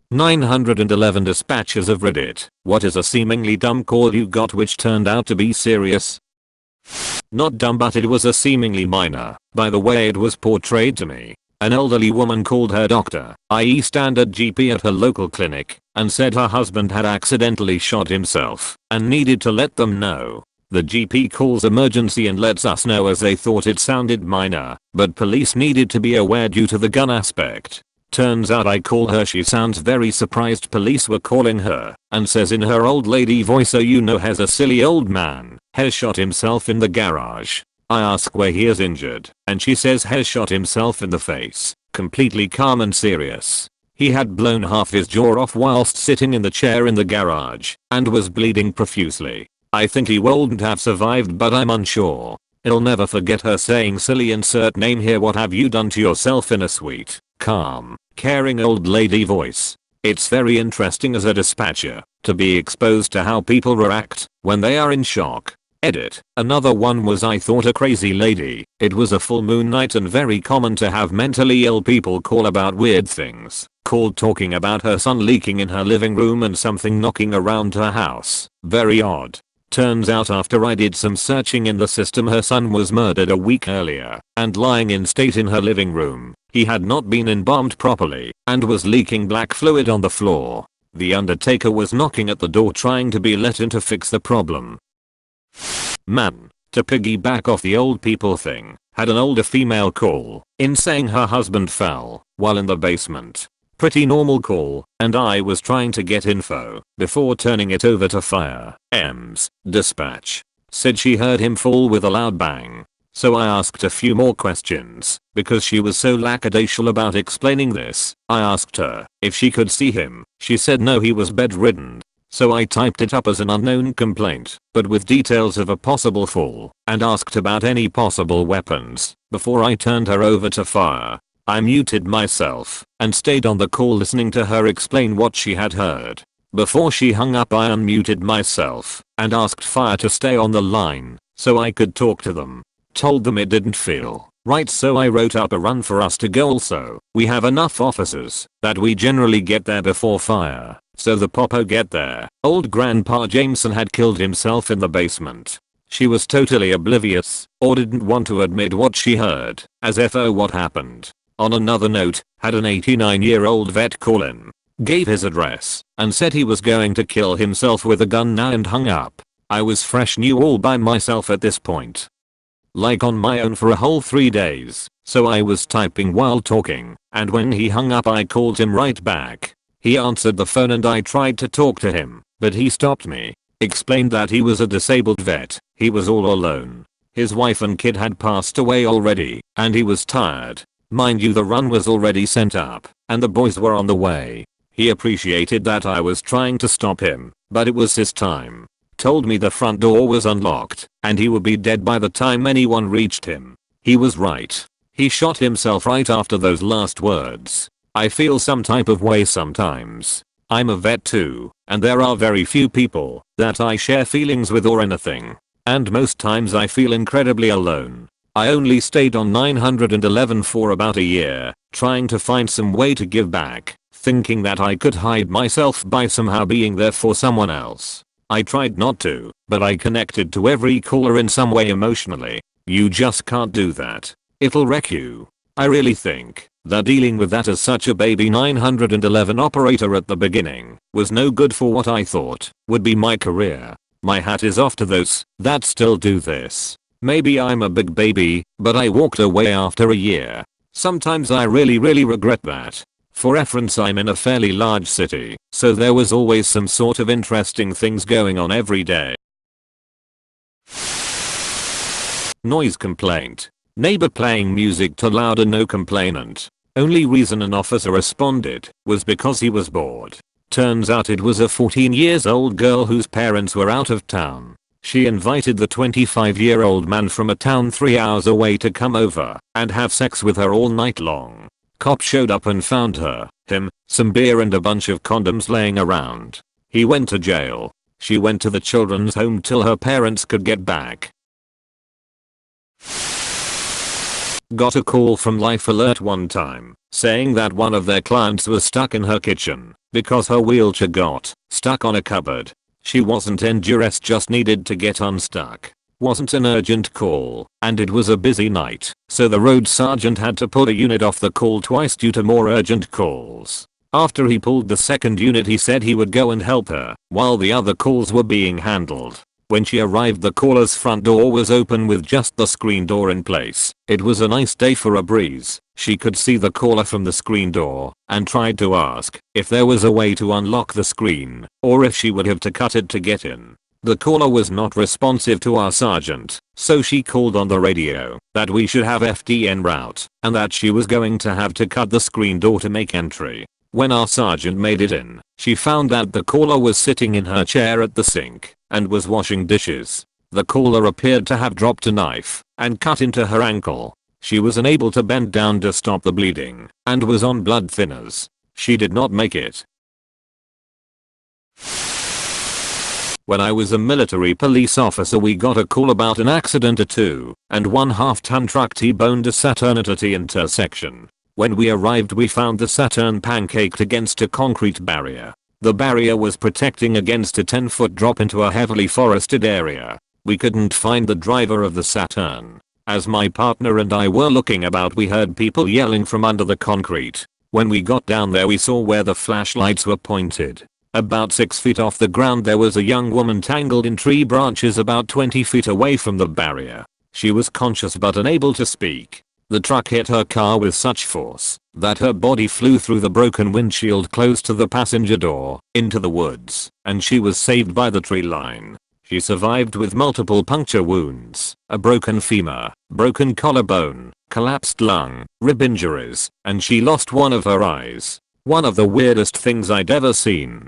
911 dispatchers of Reddit. What is a seemingly dumb call you got which turned out to be serious? Not dumb, but it was a seemingly minor, by the way it was portrayed to me. An elderly woman called her doctor, i.e. standard GP at her local clinic, and said her husband had accidentally shot himself and needed to let them know. The GP calls emergency and lets us know as they thought it sounded minor, but police needed to be aware due to the gun aspect. Turns out I call her, she sounds very surprised police were calling her, and says in her old lady voice, "So you know has a silly old man has shot himself in the garage." I ask where he is injured, and she says has shot himself in the face, completely calm and serious. He had blown half his jaw off whilst sitting in the chair in the garage, and was bleeding profusely. I think he wouldn't have survived, but I'm unsure. I'll never forget her saying silly insert name here, what have you done to yourself, in a sweet, calm, caring old lady voice. It's very interesting as a dispatcher to be exposed to how people react when they are in shock. Edit. Another one was I thought a crazy lady. It was a full moon night and very common to have mentally ill people call about weird things. Called talking about her son leaking in her living room and something knocking around her house. Very odd. Turns out after I did some searching in the system, her son was murdered a week earlier and lying in state in her living room. He had not been embalmed properly and was leaking black fluid on the floor. The undertaker was knocking at the door trying to be let in to fix the problem. Man, to piggyback off the old people thing, had an older female call in saying her husband fell while in the basement. Pretty normal call, and I was trying to get info before turning it over to fire. EMS dispatch said she heard him fall with a loud bang. So I asked a few more questions because she was so lackadaisical about explaining this. I asked her if she could see him. She said no, he was bedridden. So I typed it up as an unknown complaint, but with details of a possible fall, and asked about any possible weapons before I turned her over to fire. I muted myself and stayed on the call listening to her explain what she had heard. Before she hung up, I unmuted myself and asked fire to stay on the line so I could talk to them. Told them it didn't feel right, so I wrote up a run for us to go. Also, we have enough officers that we generally get there before fire, so the popo get there. Old Grandpa Jameson had killed himself in the basement. She was totally oblivious or didn't want to admit what she heard, as if oh what happened. On another note, had an 89-year-old vet call in, gave his address, and said he was going to kill himself with a gun now and hung up. I was fresh new all by myself at this point. Like on my own for a whole 3 days, so I was typing while talking, and when he hung up I called him right back. He answered the phone and I tried to talk to him, but he stopped me. Explained that he was a disabled vet, he was all alone. His wife and kid had passed away already, and he was tired. Mind you, the run was already sent up, and the boys were on the way. He appreciated that I was trying to stop him, but it was his time. Told me the front door was unlocked, and he would be dead by the time anyone reached him. He was right. He shot himself right after those last words. I feel some type of way sometimes. I'm a vet too, and there are very few people that I share feelings with or anything. And most times I feel incredibly alone. I only stayed on 911 for about a year, trying to find some way to give back, thinking that I could hide myself by somehow being there for someone else. I tried not to, but I connected to every caller in some way emotionally. You just can't do that. It'll wreck you. I really think that dealing with that as such a baby 911 operator at the beginning was no good for what I thought would be my career. My hat is off to those that still do this. Maybe I'm a big baby, but I walked away after a year. Sometimes I really regret that. For reference, I'm in a fairly large city, so there was always some sort of interesting things going on every day. Noise complaint. Neighbor playing music too loud and no complainant. Only reason an officer responded was because he was bored. Turns out it was a 14-year-old girl whose parents were out of town. She invited the 25-year-old man from a town 3 hours away to come over and have sex with her all night long. Cop showed up and found her, him, some beer and a bunch of condoms laying around. He went to jail. She went to the children's home till her parents could get back. Got a call from Life Alert one time saying that one of their clients was stuck in her kitchen because her wheelchair got stuck on a cupboard. She wasn't injured, just needed to get unstuck. Wasn't an urgent call, and it was a busy night, so the road sergeant had to pull a unit off the call twice due to more urgent calls. After he pulled the second unit, he said he would go and help her while the other calls were being handled. When she arrived, the caller's front door was open with just the screen door in place. It was a nice day for a breeze. She could see the caller from the screen door and tried to ask if there was a way to unlock the screen or if she would have to cut it to get in. The caller was not responsive to our sergeant, so she called on the radio that we should have FD en route and that she was going to have to cut the screen door to make entry. When our sergeant made it in, she found that the caller was sitting in her chair at the sink and was washing dishes. The caller appeared to have dropped a knife and cut into her ankle. She was unable to bend down to stop the bleeding and was on blood thinners. She did not make it. When I was a military police officer, we got a call about an accident. A 2.5 ton truck T-boned a Saturn at a T intersection. When we arrived, we found the Saturn pancaked against a concrete barrier. The barrier was protecting against a 10-foot drop into a heavily forested area. We couldn't find the driver of the Saturn. As my partner and I were looking about, we heard people yelling from under the concrete. When we got down there, we saw where the flashlights were pointed. About 6 feet off the ground, there was a young woman tangled in tree branches about 20 feet away from the barrier. She was conscious but unable to speak. The truck hit her car with such force that her body flew through the broken windshield close to the passenger door into the woods, and she was saved by the tree line. She survived with multiple puncture wounds, a broken femur, broken collarbone, collapsed lung, rib injuries, and she lost one of her eyes. One of the weirdest things I'd ever seen.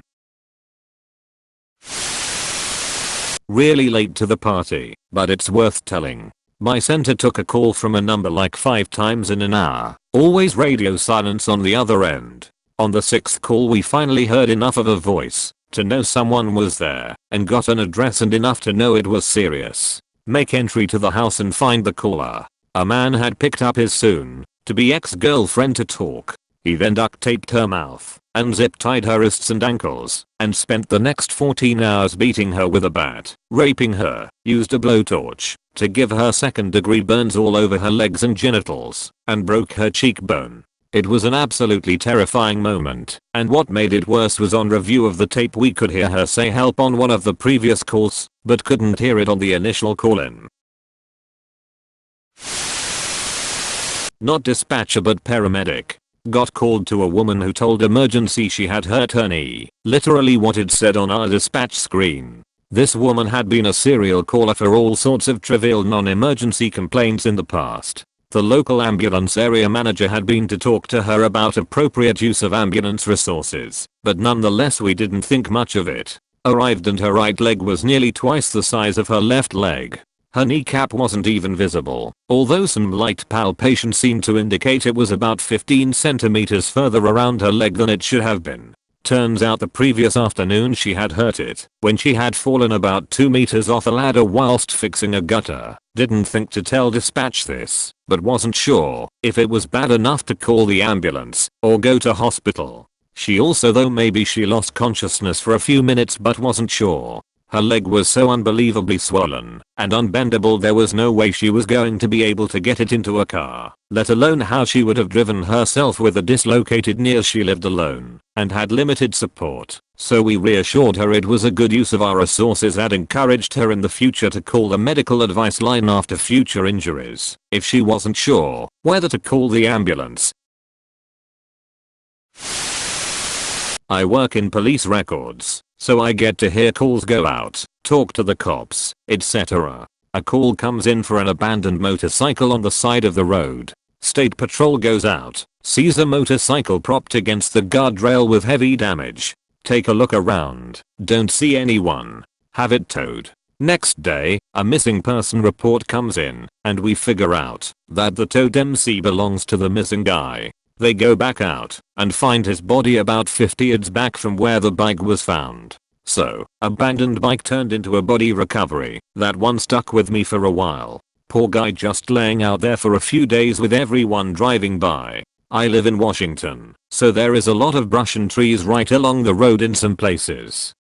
Really late to the party, but it's worth telling. My center took a call from a number like 5 times in an hour. Always radio silence on the other end. On the 6th call, we finally heard enough of a voice to know someone was there and got an address and enough to know it was serious. Make entry to the house and find the caller. A man had picked up his soon-to-be ex-girlfriend to talk. He then duct taped her mouth and zip tied her wrists and ankles and spent the next 14 hours beating her with a bat, raping her, used a blowtorch to give her second-degree burns all over her legs and genitals, and broke her cheekbone. It was an absolutely terrifying moment, and what made it worse was on review of the tape we could hear her say help on one of the previous calls, but couldn't hear it on the initial call-in. Not dispatcher but paramedic. Got called to a woman who told emergency she had hurt her knee. Literally what it said on our dispatch screen. This woman had been a serial caller for all sorts of trivial non-emergency complaints in the past. The local ambulance area manager had been to talk to her about appropriate use of ambulance resources, but nonetheless we didn't think much of it. Arrived and her right leg was nearly twice the size of her left leg. Her kneecap wasn't even visible, although some light palpation seemed to indicate it was about 15 centimeters further around her leg than it should have been. Turns out the previous afternoon she had hurt it when she had fallen about 2 meters off a ladder whilst fixing a gutter. Didn't think to tell dispatch this, but wasn't sure if it was bad enough to call the ambulance or go to hospital. She also though maybe she lost consciousness for a few minutes but wasn't sure. Her leg was so unbelievably swollen and unbendable there was no way she was going to be able to get it into a car, let alone how she would have driven herself with a dislocated knee as she lived alone and had limited support. So we reassured her it was a good use of our resources and encouraged her in the future to call the medical advice line after future injuries if she wasn't sure whether to call the ambulance. I work in police records, so I get to hear calls go out, talk to the cops, etc. A call comes in for an abandoned motorcycle on the side of the road. State patrol goes out, sees a motorcycle propped against the guardrail with heavy damage. Take a look around, don't see anyone. Have it towed. Next day, a missing person report comes in, and we figure out that the towed MC belongs to the missing guy. They go back out and find his body about 50 yards back from where the bike was found. So, abandoned bike turned into a body recovery. That one stuck with me for a while. Poor guy just laying out there for a few days with everyone driving by. I live in Washington, so there is a lot of brush and trees right along the road in some places.